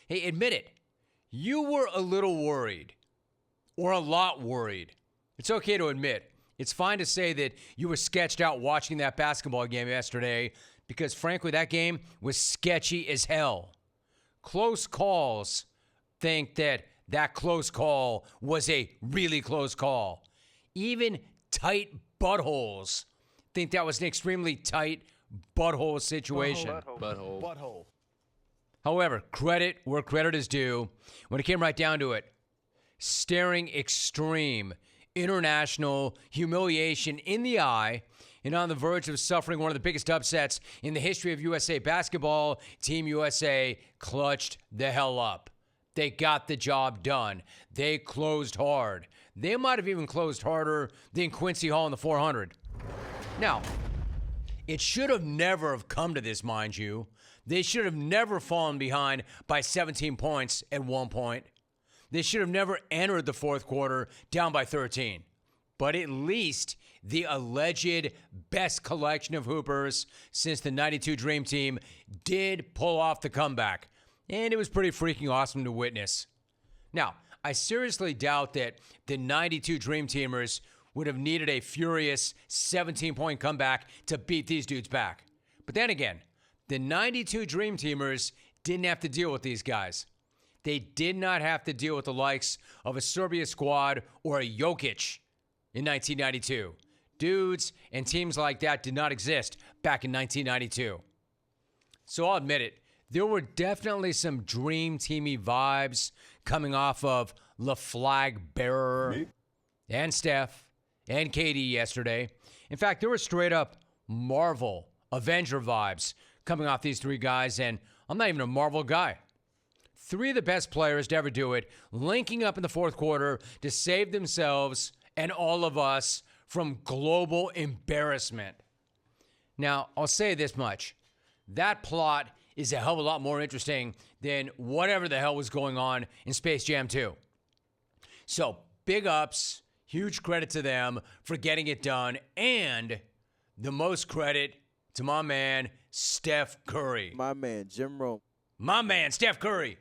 Hey, admit it. You were a little worried, or a lot worried. It's okay to admit. It's fine to say that you were sketched out watching that basketball game yesterday because, frankly, that game was sketchy as hell. Close calls think that close call was a really close call. Even tight buttholes think that was an extremely tight butthole situation. Butthole. However, credit where credit is due. When it came right down to it, staring extreme international humiliation in the eye and on the verge of suffering one of the biggest upsets in the history of USA basketball, Team USA clutched the hell up. They got the job done. They closed hard. They might have even closed harder than Quincy Hall in the 400. Now, it should have never have come to this, mind you. They should have never fallen behind by 17 points at one point. They should have never entered the fourth quarter down by 13. But at least the alleged best collection of hoopers since the 92 Dream Team did pull off the comeback. And it was pretty freaking awesome to witness. Now, I seriously doubt that the 92 Dream Teamers would have needed a furious 17-point comeback to beat these dudes back. But then again, the 92 Dream Teamers didn't have to deal with these guys. They did not have to deal with the likes of a Serbia squad or a Jokic in 1992. Dudes and teams like that did not exist back in 1992. So I'll admit it, there were definitely some Dream Teamy vibes coming off of the Flag Bearer and Steph and KD yesterday. In fact, there were straight up Marvel Avenger vibes coming off these three guys, and I'm not even a Marvel guy. Three of the best players to ever do it, linking up in the fourth quarter to save themselves and all of us from global embarrassment. Now, I'll say this much. That plot is a hell of a lot more interesting than whatever the hell was going on in Space Jam 2. So, big ups, huge credit to them for getting it done, and the most credit to my man, Steph Curry. My man, Jim Rome. My man, Steph Curry.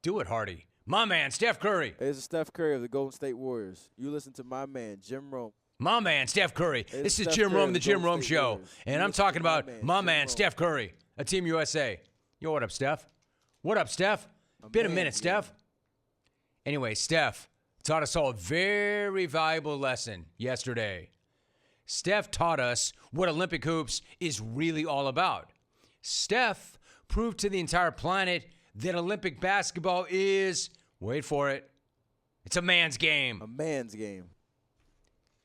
Do it, Hardy. My man, Steph Curry. Hey, it's Steph Curry of the Golden State Warriors. You listen to my man, Jim Rome. My man, Steph Curry. Hey, this is Steph Jim Curry Rome, of the Jim Rome State Show. Warriors. And You I'm listen talking to my about man, my Jim man, Rome. Steph Curry, a Team USA. Yo, what up, Steph? What up, Steph? Been a man, minute, Steph. Anyway, Steph taught us all a very valuable lesson yesterday. Steph taught us what Olympic hoops is really all about. Steph proved to the entire planet that Olympic basketball is, wait for it, it's a man's game. A man's game.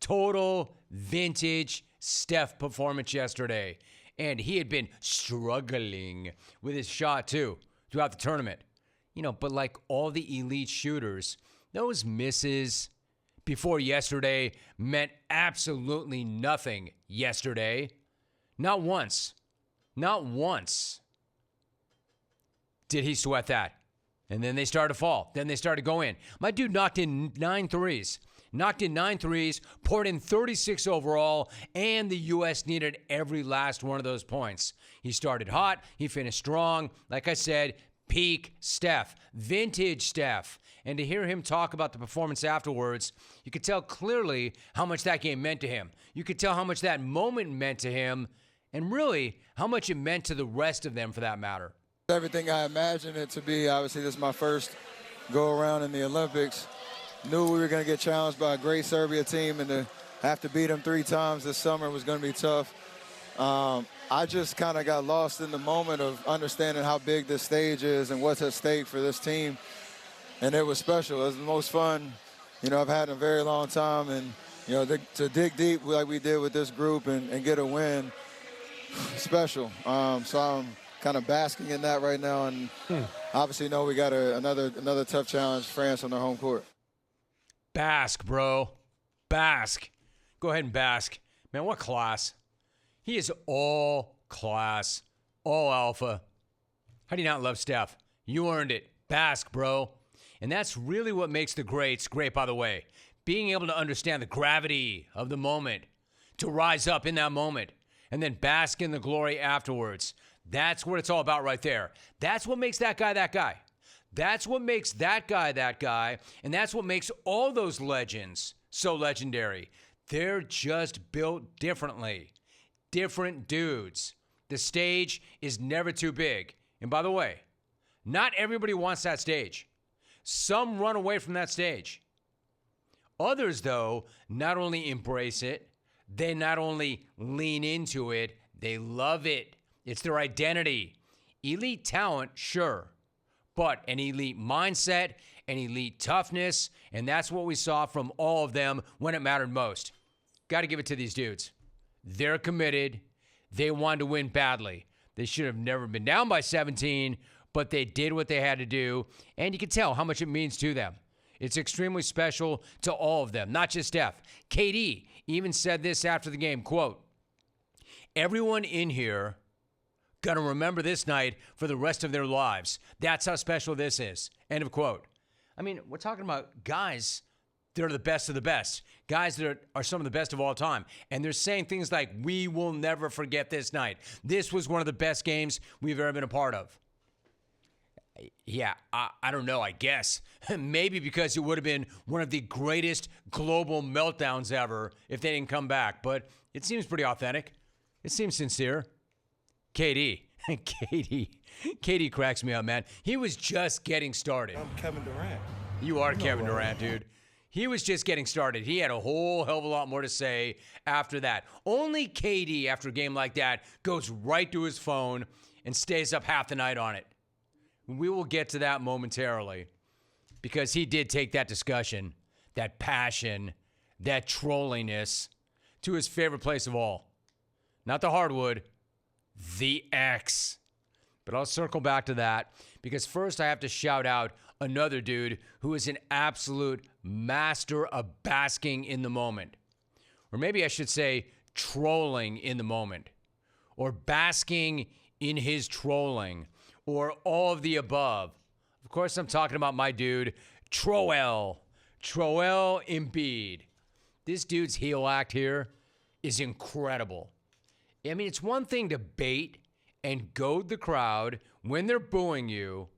Total vintage Steph performance yesterday. And he had been struggling with his shot, too, throughout the tournament. You know, but like all the elite shooters, those misses before yesterday meant absolutely nothing yesterday. Not once did he sweat that. And then they started to fall. Then they started to go in. My dude knocked in 9 threes. Poured in 36 overall, and the U.S. needed every last one of those points. He started hot. He finished strong. Like I said, peak Steph, vintage Steph. And to hear him talk about the performance afterwards, you could tell clearly how much that game meant to him. You could tell how much that moment meant to him, and really how much it meant to the rest of them for that matter. Everything I imagined it to be. Obviously, this is my first go-around in the Olympics. Knew we were going to get challenged by a great Serbia team, and to have to beat them 3 times this summer was going to be tough. I just kind of got lost in the moment of understanding how big this stage is and what's at stake for this team. And it was special. It was the most fun, I've had in a very long time. And, to dig deep like we did with this group and get a win, special. So I'm kind of basking in that right now. And obviously know we got another tough challenge, France on their home court. Bask, bro. Bask. Go ahead and bask. Man, what class. He is all class, all alpha. How do you not love Steph? You earned it. Bask, bro. And that's really what makes the greats great, by the way. Being able to understand the gravity of the moment, to rise up in that moment, and then bask in the glory afterwards. That's what it's all about right there. That's what makes that guy that guy. That's what makes that guy that guy. And that's what makes all those legends so legendary. They're just built differently. Different dudes. The stage is never too big. And by the way, not everybody wants that stage. Some run away from that stage. Others, though, not only embrace it, they not only lean into it, they love it. It's their identity. Elite talent, sure, but an elite mindset, an elite toughness, and that's what we saw from all of them when it mattered most. Got to give it to these dudes. They're committed. They wanted to win badly. They should have never been down by 17, but they did what they had to do, and you can tell how much it means to them. It's extremely special to all of them, not just Steph. KD even said this after the game, quote, "Everyone in here going to remember this night for the rest of their lives. That's how special this is." End of quote. I mean, we're talking about guys that are the best of the best, guys that are some of the best of all time. And they're saying things like, we will never forget this night. This was one of the best games we've ever been a part of. Yeah, I don't know, I guess. Maybe because it would have been one of the greatest global meltdowns ever if they didn't come back. But it seems pretty authentic. It seems sincere. KD cracks me up, man. He was just getting started. I'm Kevin Durant. You are Kevin Durant, dude. He was just getting started. He had a whole hell of a lot more to say after that. Only KD, after a game like that, goes right to his phone and stays up half the night on it. We will get to that momentarily because he did take that discussion, that passion, that trolliness to his favorite place of all. Not the hardwood, the X. But I'll circle back to that because first I have to shout out another dude who is an absolute master of basking in the moment. Or maybe I should say trolling in the moment. Or basking in his trolling. Or all of the above. Of course, I'm talking about my dude, Joel Embiid. This dude's heel act here is incredible. I mean, it's one thing to bait and goad the crowd when they're booing you,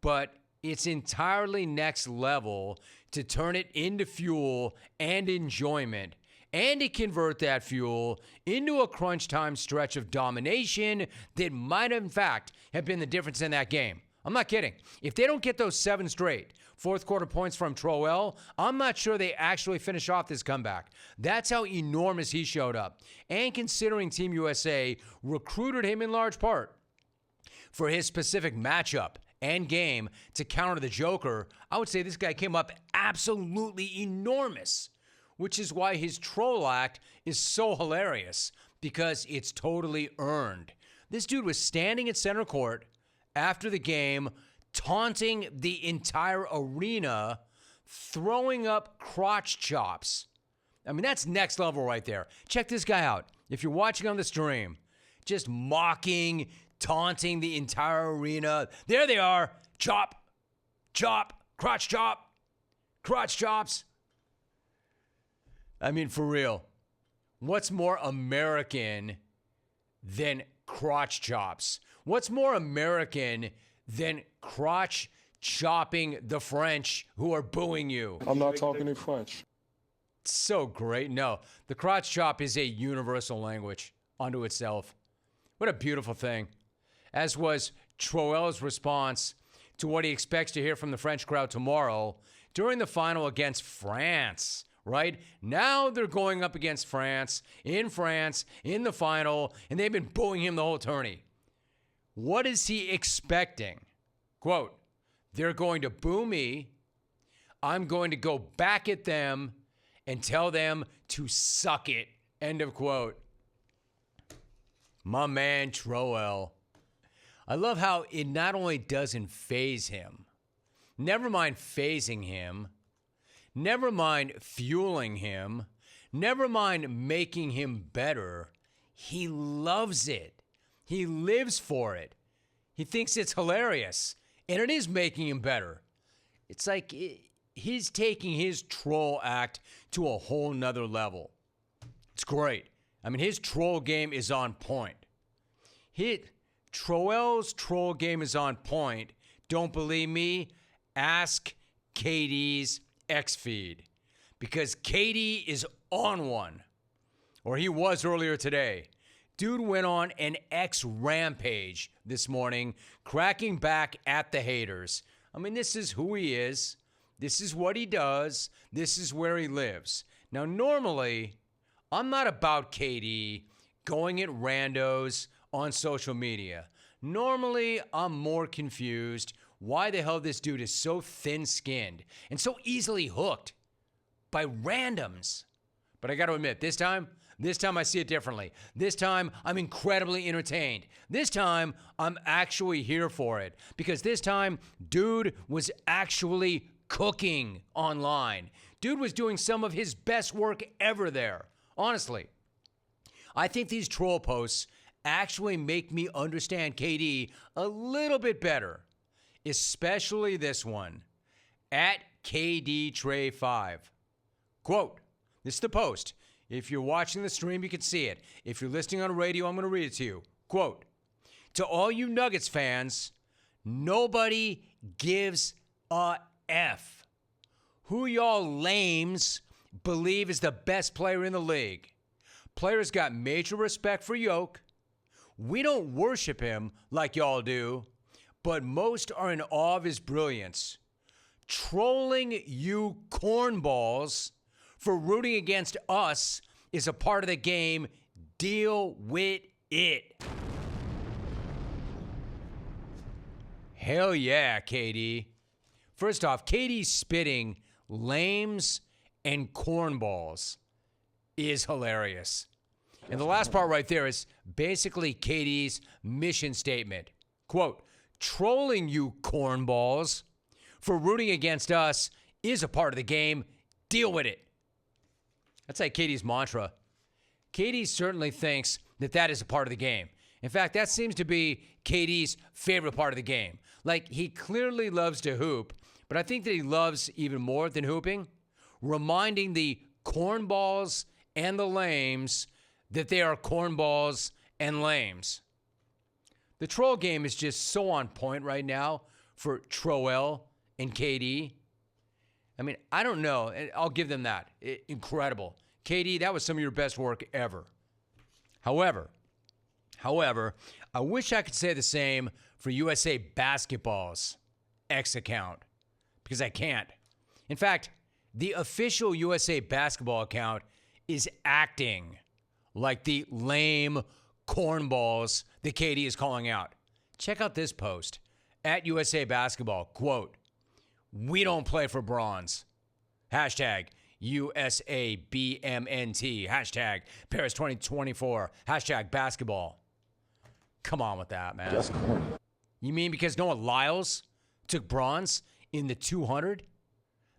but it's entirely next level to turn it into fuel and enjoyment, and to convert that fuel into a crunch time stretch of domination that might, in fact, have been the difference in that game. I'm not kidding. If they don't get those 7 straight fourth quarter points from Joel, I'm not sure they actually finish off this comeback. That's how enormous he showed up. And considering Team USA recruited him in large part for his specific matchup and game to counter the Joker, I would say this guy came up absolutely enormous, which is why his troll act is so hilarious, because it's totally earned. This dude was standing at center court after the game, taunting the entire arena, throwing up crotch chops. I mean, that's next level right there. Check this guy out. If you're watching on the stream, just mocking, taunting the entire arena. There they are. Chop, chop, crotch chop, crotch chops. I mean, for real. What's more American than crotch chops? What's more American than crotch chopping the French who are booing you? I'm not talking in French. It's so great. No, the crotch chop is a universal language unto itself. What a beautiful thing. As was Joel's response to what he expects to hear from the French crowd tomorrow during the final against France. Right? Now they're going up against France, in the final, and they've been booing him the whole tourney. What is he expecting? Quote, they're going to boo me. I'm going to go back at them and tell them to suck it. End of quote. My man, Joel. I love how it not only doesn't faze him, never mind phasing him, never mind fueling him, never mind making him better. He loves it. He lives for it. He thinks it's hilarious. And it is making him better. It's like he's taking his troll act to a whole nother level. It's great. I mean, his troll game is on point. Troell's troll game is on point. Don't believe me? Ask KD's X feed. Because KD is on one. Or he was earlier today. Dude went on an X rampage this morning, cracking back at the haters. I mean, this is who he is. This is what he does. This is where he lives. Now, normally, I'm not about KD going at randos on social media. Normally, I'm more confused why the hell this dude is so thin-skinned and so easily hooked by randoms. But I got to admit, this time I see it differently. This time, I'm incredibly entertained. This time, I'm actually here for it. Because this time, dude was actually cooking online. Dude was doing some of his best work ever there. Honestly. I think these troll posts actually make me understand KD a little bit better. Especially this one. At KDTray5. Quote, this is the post. If you're watching the stream, you can see it. If you're listening on radio, I'm going to read it to you. Quote, to all you Nuggets fans, nobody gives a F. Who y'all lames believe is the best player in the league? Players got major respect for Yoke. We don't worship him like y'all do, but most are in awe of his brilliance. Trolling you cornballs for rooting against us is a part of the game. Deal with it. Hell yeah, KD. First off, KD spitting lames and cornballs is hilarious. And the last part right there is basically KD's mission statement. Quote, trolling you cornballs for rooting against us is a part of the game. Deal with it. That's like KD's mantra. KD certainly thinks that that is a part of the game. In fact, that seems to be KD's favorite part of the game. Like, he clearly loves to hoop, but I think that he loves even more than hooping, reminding the cornballs and the lames that they are cornballs and lames. The troll game is just so on point right now for Troell and KD. I mean, I don't know. I'll give them that. Incredible. KD, that was some of your best work ever. However, I wish I could say the same for USA Basketball's X account, because I can't. In fact, the official USA Basketball account is acting like the lame cornballs that KD is calling out. Check out this post at USA Basketball. Quote, we don't play for bronze. Hashtag USABMNT. Hashtag Paris 2024. Hashtag basketball. Come on with that, man. That's corny. You mean because Noah Lyles took bronze in the 200?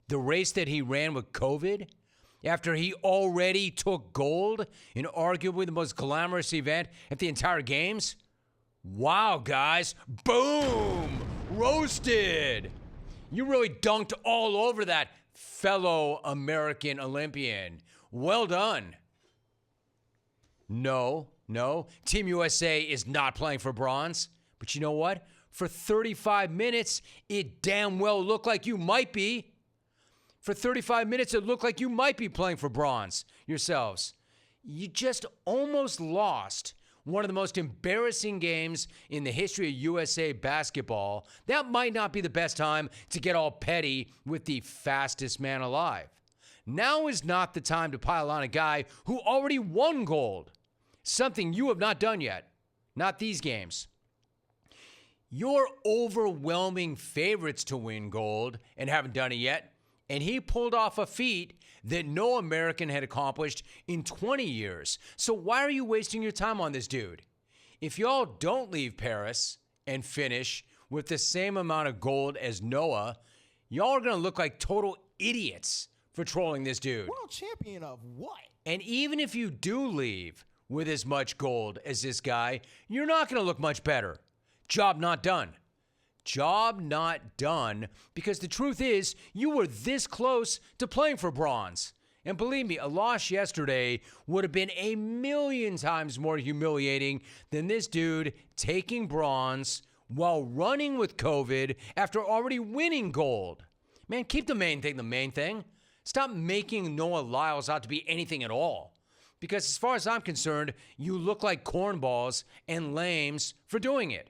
The race that he ran with COVID? After he already took gold in arguably the most glamorous event at the entire games? Wow, guys. Boom! Roasted! You really dunked all over that fellow American Olympian. Well done. No. Team USA is not playing for bronze. But you know what? For 35 minutes, it damn well looked like you might be. For 35 minutes, it looked like you might be playing for bronze yourselves. You just almost lost one of the most embarrassing games in the history of USA basketball. That might not be the best time to get all petty with the fastest man alive. Now is not the time to pile on a guy who already won gold. Something you have not done yet. Not these games. You're overwhelming favorites to win gold and haven't done it yet. And he pulled off a feat that no American had accomplished in 20 years. So why are you wasting your time on this dude? If y'all don't leave Paris and finish with the same amount of gold as Noah, y'all are going to look like total idiots for trolling this dude. World champion of what? And even if you do leave with as much gold as this guy, you're not going to look much better. Job not done. Job not done, because the truth is you were this close to playing for bronze. And believe me, a loss yesterday would have been a million times more humiliating than this dude taking bronze while running with COVID after already winning gold. Man, keep the main thing the main thing. Stop making Noah Lyles out to be anything at all. Because as far as I'm concerned, you look like cornballs and lames for doing it.